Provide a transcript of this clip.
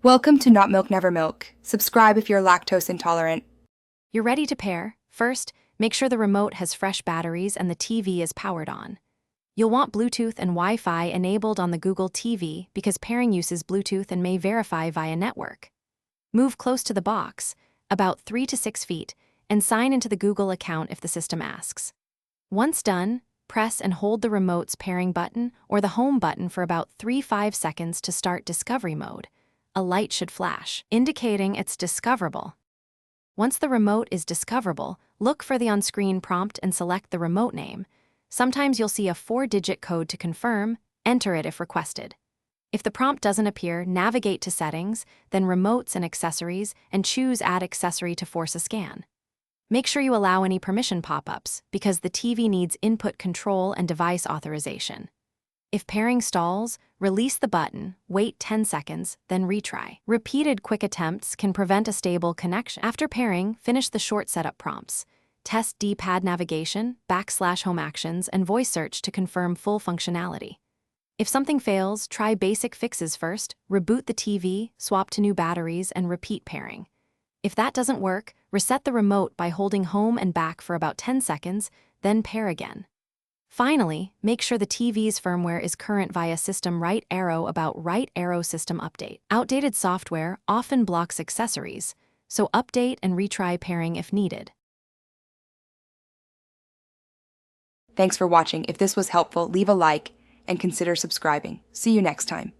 Welcome to Not Milk Never Milk. Subscribe if you're lactose intolerant. You're ready to pair. First, make sure the remote has fresh batteries and the TV is powered on. You'll want Bluetooth and Wi-Fi enabled on the Google TV because pairing uses Bluetooth and may verify via network. Move close to the box, about 3 to 6 feet, and sign into the Google account if the system asks. Once done, press and hold the remote's pairing button or the home button for about 3-5 seconds to start discovery mode. A light should flash, indicating it's discoverable. Once the remote is discoverable, look for the on-screen prompt and select the remote name. Sometimes you'll see a 4-digit code to confirm. Enter it if requested. If the prompt doesn't appear, navigate to Settings, then Remotes and Accessories, and choose Add Accessory to force a scan. Make sure you allow any permission pop-ups, because the TV needs input control and device authorization. If pairing stalls, release the button, wait 10 seconds, then retry. Repeated quick attempts can prevent a stable connection. After pairing, finish the short setup prompts. Test D-pad navigation, /home actions, and voice search to confirm full functionality. If something fails, try basic fixes first, reboot the TV, swap to new batteries, and repeat pairing. If that doesn't work, reset the remote by holding home and back for about 10 seconds, then pair again. Finally, make sure the TV's firmware is current via system right arrow about right arrow system update. Outdated software often blocks accessories, so update and retry pairing if needed. Thanks for watching. If this was helpful, leave a like and consider subscribing. See you next time.